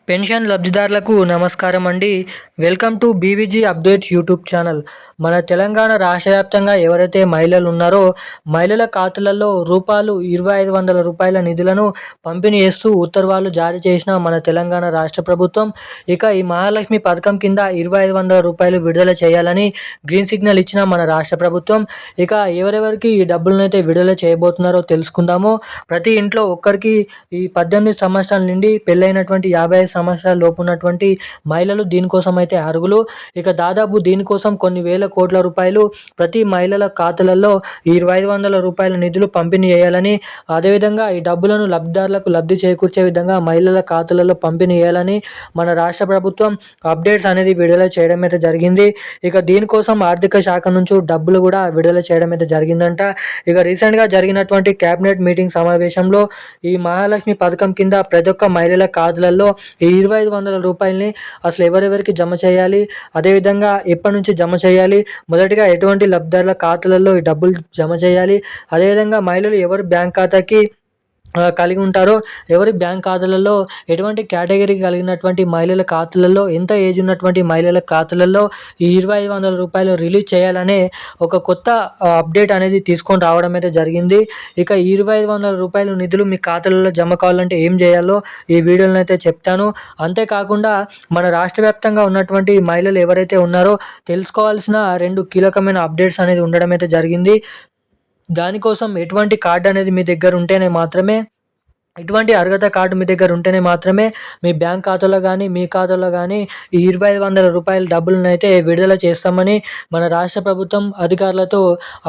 Pension లబ్ధిదారులకు నమస్కారం అండి. Welcome to BVG updates YouTube channel. మన తెలంగాణ రాష్ట్ర వ్యాప్తంగా ఎవరైతే మహిళలు ఉన్నారో మహిళల ఖాతాలలో రూపాయలు 2500 రూపాయల నిధులను పంపిణీ చేస్తూ ఉత్తర్వులు జారీ చేసిన మన తెలంగాణ రాష్ట్ర ప్రభుత్వం ఇక ఈ మహాలక్ష్మి పథకం కింద 2500 రూపాయలు విడుదల చేయాలని గ్రీన్ సిగ్నల్ ఇచ్చిన మన రాష్ట్ర ప్రభుత్వం ఇక ఎవరెవరికి ఈ డబ్బులను అయితే విడుదల చేయబోతున్నారో తెలుసుకుందాము. ప్రతి ఇంట్లో ఒక్కరికి ఈ 18 సంవత్సరాల నుండి పెళ్ళైనటువంటి 55 సంవత్సరాల లోపు ఉన్నటువంటి మహిళలు దీనికోసం అయితే అర్హులు. ఇక దాదాపు దీనికోసం కొన్ని వేల కోట్ల రూపాయలు ప్రతి మహిళల ఖాతాలలో 2500 రూపాయల నిధులు పంపిణీ చేయాలని, అదేవిధంగా ఈ డబ్బులను లబ్ధిదారులకు లబ్ధి చేకూర్చే విధంగా మహిళల ఖాతాలలో పంపిణీ చేయాలని మన రాష్ట్ర ప్రభుత్వం అప్డేట్స్ అనేది విడుదల చేయడం అయితే జరిగింది. ఇక దీనికోసం ఆర్థిక శాఖ నుంచి డబ్బులు కూడా విడుదల చేయడం అయితే జరిగిందంట. ఇక రీసెంట్గా జరిగినటువంటి కేబినెట్ మీటింగ్ సమావేశంలో ఈ మహాలక్ష్మి పథకం కింద ప్రతి ఒక్క మహిళల ఖాతాలలో ఈ 2500 రూపాయలని అసలు ఎవరెవరికి జమ చేయాలి, అదేవిధంగా ఎప్పటి నుంచి జమ చేయాలి, మొదటిగా ఎటువంటి లబ్ధిదారుల ఖాతాలలో ఈ డబ్బులు జమ చేయాలి, అదేవిధంగా మహిళలు ఎవరి బ్యాంక్ ఖాతాకి కలిగి ఉంటారో, ఎవరి బ్యాంక్ ఖాతాలలో ఎటువంటి కేటగిరీ కలిగినటువంటి మహిళల ఖాతాలలో, ఎంత ఏజ్ ఉన్నటువంటి మహిళల ఖాతాలలో ఈ 2500 రూపాయలు రిలీజ్ చేయాలనే ఒక కొత్త అప్డేట్ అనేది తీసుకొని రావడం అయితే జరిగింది. ఇక 2500 రూపాయల నిధులు మీ ఖాతాలలో జమ కావాలంటే ఏం చేయాలో ఈ వీడియోలో అయితే చెప్తాను. అంతేకాకుండా మన రాష్ట్ర వ్యాప్తంగా ఉన్నటువంటి మహిళలు ఎవరైతే ఉన్నారో తెలుసుకోవాల్సిన 2 కీలకమైన అప్డేట్స్ అనేది ఉండడం అయితే జరిగింది. దానికోసం ఎటువంటి కార్డు అనేది మీ దగ్గర ఉంటేనే మాత్రమే, ఇటువంటి అర్హత కార్డు మీ దగ్గర ఉంటేనే మాత్రమే మీ బ్యాంక్ ఖాతాలో కానీ మీ ఖాతాలో కానీ ఈ 2500 రూపాయల డబ్బులను అయితే విడుదల చేస్తామని మన రాష్ట్ర ప్రభుత్వం అధికారులతో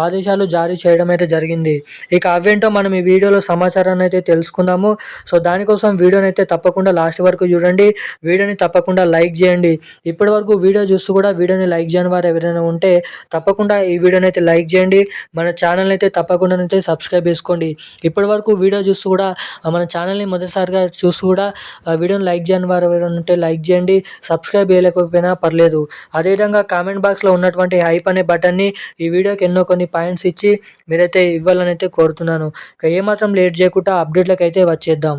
ఆదేశాలు జారీ చేయడం అయితే జరిగింది. ఇక అవేంటో మనం ఈ వీడియోలో సమాచారాన్ని అయితే తెలుసుకుందాము. సో దానికోసం వీడియోని అయితే తప్పకుండా లాస్ట్ వరకు చూడండి. వీడియోని తప్పకుండా లైక్ చేయండి. ఇప్పటి వరకు వీడియో చూస్తూ కూడా వీడియోని లైక్ చేయని వారు ఎవరైనా ఉంటే తప్పకుండా ఈ వీడియోని అయితే లైక్ చేయండి. మన ఛానల్ని అయితే తప్పకుండా అయితే సబ్స్క్రైబ్ చేసుకోండి. ఇప్పటి వరకు వీడియో చూస్తూ కూడా మన ఛానల్ని మొదటిసారిగా చూసి కూడా వీడియోని లైక్ చేయని వారు ఎవరైనా ఉంటే లైక్ చేయండి. సబ్స్క్రైబ్ చేయలేకపోయినా పర్లేదు. అదేవిధంగా కామెంట్ బాక్స్లో ఉన్నటువంటి హైప్ అనే బటన్ని ఈ వీడియోకి ఎన్నో కొన్ని పాయింట్స్ ఇచ్చి మీరైతే ఇవ్వాలని అయితే కోరుతున్నాను. ఇక ఏమాత్రం లేట్ చేయకుండా అప్డేట్లకు అయితే వచ్చేద్దాం.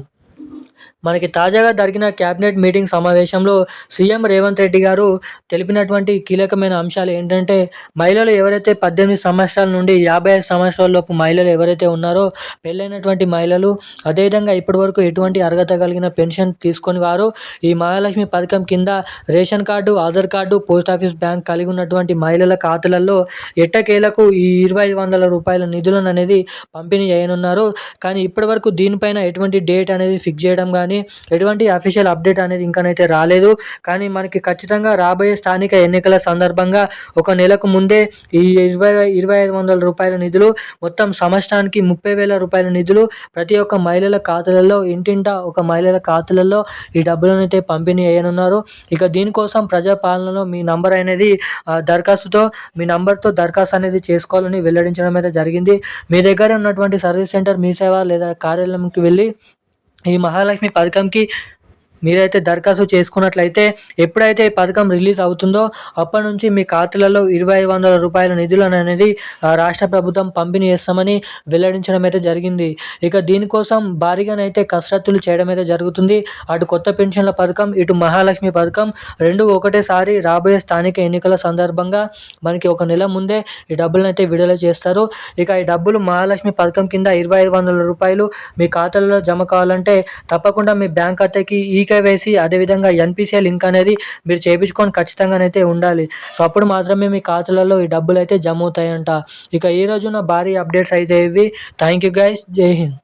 మనకి తాజాగా జరిగిన కేబినెట్ మీటింగ్ సమావేశంలో సీఎం రేవంత్ రెడ్డి గారు తెలిపినటువంటి కీలకమైన అంశాలు ఏంటంటే, మహిళలు ఎవరైతే 18 సంవత్సరాల నుండి 55 సంవత్సరాల లోపు మహిళలు ఎవరైతే ఉన్నారో పెళ్ళైనటువంటి మహిళలు, అదేవిధంగా ఇప్పటివరకు ఎటువంటి అర్హత కలిగిన పెన్షన్ తీసుకొని వారు ఈ మహాలక్ష్మి పథకం కింద ration card, Aadhaar card, post office bank కలిగి ఉన్నటువంటి మహిళల ఖాతాలలో ఎట్టకేలకు ఈ 2500 రూపాయల నిధులను అనేది పంపిణీ చేయనున్నారు. కానీ ఇప్పటివరకు దీనిపైన ఎటువంటి డేట్ అనేది ఫిక్స్ చేయడం కానీ ఎటువంటి అఫీషియల్ అప్డేట్ అనేది ఇంకానైతే రాలేదు. కానీ మనకి ఖచ్చితంగా రాబోయే స్థానిక ఎన్నికల సందర్భంగా ఒక నెలకు ముందే ఈ 2500 రూపాయల నిధులు మొత్తం సంవత్సరానికి 30,000 రూపాయల నిధులు ప్రతి ఒక్క మహిళల ఖాతాలలో, ఇంటింటా ఒక మహిళల ఖాతాలలో ఈ డబ్బులను అయితే పంపిణీ చేయనున్నారు. ఇక దీనికోసం ప్రజాపాలనలో మీ నంబర్ అనేది మీ నంబర్తో దరఖాస్తు అనేది చేసుకోవాలని వెల్లడించడం అయితే జరిగింది. మీ దగ్గర ఉన్నటువంటి సర్వీస్ సెంటర్, మీ సేవ లేదా కార్యాలయంకి వెళ్ళి ఈ మహాలక్ష్మి పథకంకి మీరైతే దరఖాస్తు చేసుకున్నట్లయితే ఎప్పుడైతే ఈ పథకం రిలీజ్ అవుతుందో అప్పటి నుంచి మీ ఖాతాలలో 2500 రూపాయల నిధులను అనేది రాష్ట్ర ప్రభుత్వం పంపిణీ చేస్తామని వెల్లడించడం అయితే జరిగింది. ఇక దీనికోసం భారీగానైతే కసరత్తులు చేయడం అయితే జరుగుతుంది. అటు కొత్త పెన్షన్ల పథకం, ఇటు మహాలక్ష్మి పథకం రెండు ఒకటేసారి రాబోయే స్థానిక ఎన్నికల సందర్భంగా మనకి ఒక నెల ముందే ఈ డబ్బులను అయితే విడుదల చేస్తారు. ఇక ఈ డబ్బులు మహాలక్ష్మి పథకం కింద 2500 రూపాయలు మీ ఖాతాలలో జమ కావాలంటే తప్పకుండా మీ బ్యాంక్ ఖాతాకి కేవైసీ, అదేవిధంగా ఎన్పిసిఐ లింక్ అనేది మీరు చేయించుకొని ఖచ్చితంగానైతే ఉండాలి. సో అప్పుడు మాత్రమే మీ ఖాతాలలో ఈ డబ్బులు అయితే జమ అవుతాయంట. ఇక ఈ రోజున భారీ అప్డేట్స్ అయితే ఇవి. Thank you guys. జై హింద్.